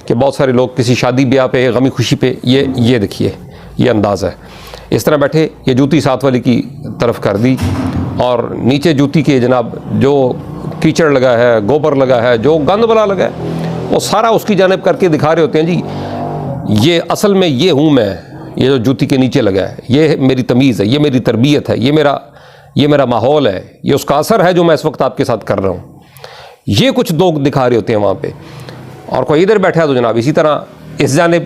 کہ بہت سارے لوگ کسی شادی بیاہ پہ غمی خوشی پہ یہ دیکھیے یہ انداز ہے، اس طرح بیٹھے، یہ جوتی ساتھ والی کی طرف کر دی اور نیچے جوتی کے جناب جو کیچڑ لگا ہے، گوبر لگا ہے، جو گند بلا لگا ہے، وہ سارا اس کی جانب کر کے دکھا رہے ہوتے ہیں جی یہ اصل میں یہ ہوں میں، یہ جو جوتی کے نیچے لگا ہے یہ میری تمیز ہے، یہ میری تربیت ہے، یہ میرا ماحول ہے، یہ اس کا اثر ہے جو میں اس وقت آپ کے ساتھ کر رہا ہوں۔ یہ کچھ لوگ دکھا رہے ہوتے ہیں وہاں پہ، اور کوئی ادھر بیٹھا ہے تو جناب اسی طرح اس جانب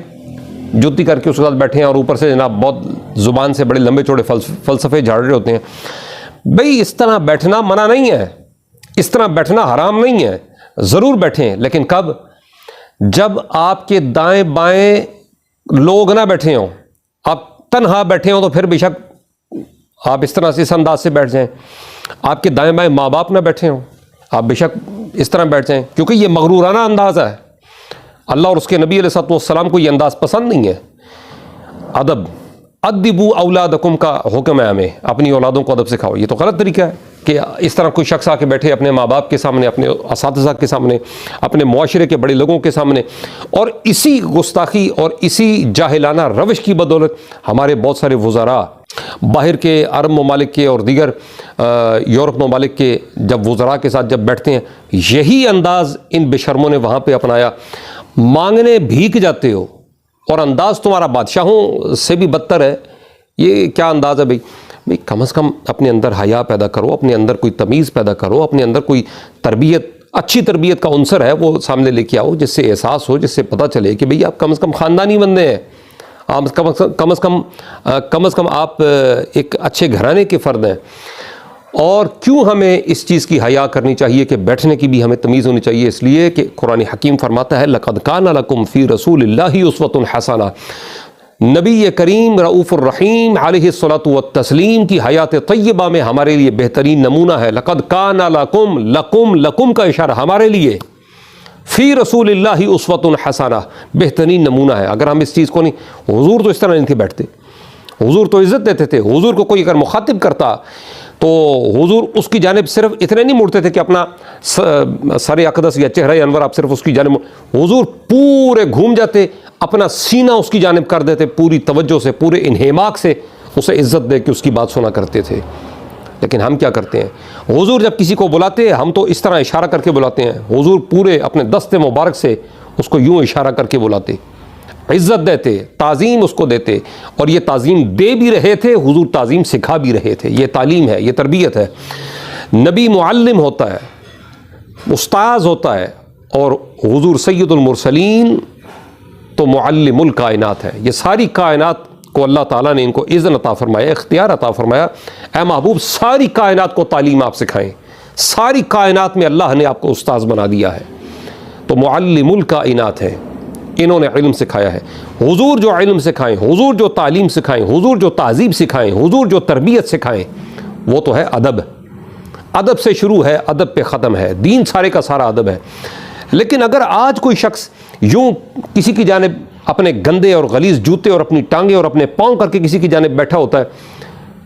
جوتی کر کے اس کے ساتھ بیٹھے ہیں، اور اوپر سے جناب بہت زبان سے بڑے لمبے چوڑے فلسفے جھاڑ رہے ہوتے ہیں۔ بھئی اس طرح بیٹھنا منع نہیں ہے، اس طرح بیٹھنا حرام نہیں ہے، ضرور بیٹھیں، لیکن کب؟ جب آپ کے دائیں بائیں لوگ نہ بیٹھے ہوں، آپ تنہا بیٹھے ہوں تو پھر بے شک آپ اس طرح سے اس انداز سے بیٹھ جائیں۔ آپ کے دائیں بائیں ماں باپ نہ بیٹھے ہوں، آپ بے شک اس طرح بیٹھ جائیں، کیونکہ یہ مغرورانہ انداز ہے۔ اللہ اور اس کے نبی علیہ السلام کو یہ انداز پسند نہیں ہے۔ ادب، ادبوا اولادکم کا حکم ہے ہمیں، اپنی اولادوں کو ادب سکھاؤ۔ یہ تو غلط طریقہ ہے کہ اس طرح کوئی شخص آ کے بیٹھے اپنے ماں باپ کے سامنے، اپنے اساتذہ کے سامنے، اپنے معاشرے کے بڑے لوگوں کے سامنے، اور اسی گستاخی اور اسی جاہلانہ روش کی بدولت ہمارے بہت سارے وزراء باہر کے عرب ممالک کے اور دیگر یورپ ممالک کے جب وزراء کے ساتھ جب بیٹھتے ہیں، یہی انداز ان بے شرموں نے وہاں پہ اپنایا۔ مانگنے بھیک جاتے ہو اور انداز تمہارا بادشاہوں سے بھی بدتر ہے۔ یہ کیا انداز ہے بھئی کم از کم اپنے اندر حیا پیدا کرو، اپنے اندر کوئی تمیز پیدا کرو، اپنے اندر کوئی تربیت، اچھی تربیت کا عنصر ہے وہ سامنے لے کے آؤ، جس سے احساس ہو، جس سے پتہ چلے کہ بھئی آپ کم از کم خاندانی بندے ہیں، آپ کم از کم آپ ایک اچھے گھرانے کے فرد ہیں۔ اور کیوں ہمیں اس چیز کی حیا کرنی چاہیے کہ بیٹھنے کی بھی ہمیں تمیز ہونی چاہیے؟ اس لیے کہ قرآن حکیم فرماتا ہے لَقَدْ كَانَ لَكُمْ فِي رَسُولِ اللَّهِ أُسْوَةٌ حَسَنَةٌ، نبی کریم رؤوف الرحیم علیہ الصلاۃ والتسلیم کی حیات طیبہ میں ہمارے لیے بہترین نمونہ ہے۔ لَقَدْ كَانَ لَكُمْ لَكُمْ کا اشارہ ہمارے لیے، فی رسول اللہ اسوۃ حسنہ بہترین نمونہ ہے۔ اگر ہم اس چیز کو نہیں، حضور تو اس طرح نہیں تھے بیٹھتے، حضور تو عزت دیتے تھے۔ حضور کو کوئی اگر مخاطب کرتا تو حضور اس کی جانب صرف اتنے نہیں مڑتے تھے کہ اپنا سر اقدس یا چہرہ انور آپ صرف اس کی جانب، حضور پورے گھوم جاتے، اپنا سینہ اس کی جانب کر دیتے، پوری توجہ سے، پورے انہماک سے اسے عزت دے کے اس کی بات سنا کرتے تھے۔ لیکن ہم کیا کرتے ہیں؟ حضور جب کسی کو بلاتے ہم تو اس طرح اشارہ کر کے بلاتے ہیں، حضور پورے اپنے دست مبارک سے اس کو یوں اشارہ کر کے بلاتے، عزت دیتے، تعظیم اس کو دیتے، اور یہ تعظیم دے بھی رہے تھے، حضور تعظیم سکھا بھی رہے تھے۔ یہ تعلیم ہے، یہ تربیت ہے۔ نبی معلم ہوتا ہے، استاذ ہوتا ہے، اور حضور سید المرسلین تو معلم الکائنات ہے۔ یہ ساری کائنات کو اللہ تعالیٰ نے ان کو اذن عطا فرمایا، اختیار عطا فرمایا، اے محبوب ساری کائنات کو تعلیم آپ سکھائیں۔ ساری کائنات میں اللہ نے آپ کو استاذ بنا دیا ہے، تو معلم الکائنات ہے، انہوں نے علم سکھایا ہے۔ حضور جو علم سکھائیں، حضور جو تعلیم سکھائیں، حضور جو تہذیب سکھائیں، حضور جو تربیت سکھائیں، وہ تو ہے ادب۔ ادب سے شروع ہے، ادب پہ ختم ہے، دین سارے کا سارا ادب ہے۔ لیکن اگر آج کوئی شخص یوں کسی کی جانب اپنے گندے اور غلیظ جوتے اور اپنی ٹانگیں اور اپنے پاؤں کر کے کسی کی جانب بیٹھا ہوتا ہے،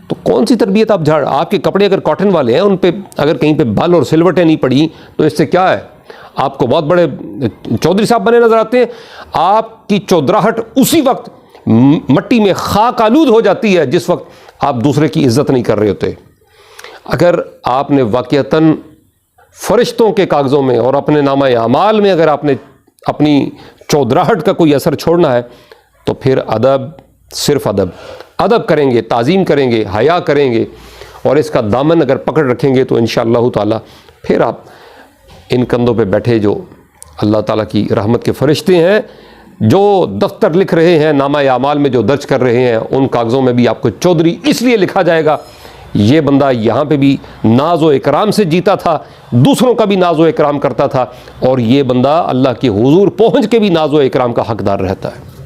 تو کون سی تربیت آپ جھاڑ؟ آپ کے کپڑے اگر کاٹن والے ہیں، ان پہ اگر کہیں پہ بال اور سلوٹیں نہیں پڑی تو اس سے کیا ہے؟ آپ کو بہت بڑے چودھری صاحب بنے نظر آتے ہیں۔ آپ کی چودراہٹ اسی وقت مٹی میں خاک آلود ہو جاتی ہے جس وقت آپ دوسرے کی عزت نہیں کر رہے ہوتے۔ اگر آپ نے واقعتاً فرشتوں کے کاغذوں میں اور اپنے نامہ اعمال میں اگر آپ نے اپنی چودراہٹ کا کوئی اثر چھوڑنا ہے، تو پھر ادب، صرف ادب کریں گے، تعظیم کریں گے، حیا کریں گے، اور اس کا دامن اگر پکڑ رکھیں گے تو انشاءاللہ تعالی پھر آپ ان کندھوں پہ بیٹھے جو اللہ تعالیٰ کی رحمت کے فرشتے ہیں، جو دفتر لکھ رہے ہیں، نامہ اعمال میں جو درج کر رہے ہیں، ان کاغذوں میں بھی آپ کو چودھری اس لیے لکھا جائے گا، یہ بندہ یہاں پہ بھی ناز و اکرام سے جیتا تھا، دوسروں کا بھی ناز و اکرام کرتا تھا، اور یہ بندہ اللہ کے حضور پہنچ کے بھی ناز و اکرام کا حقدار رہتا ہے۔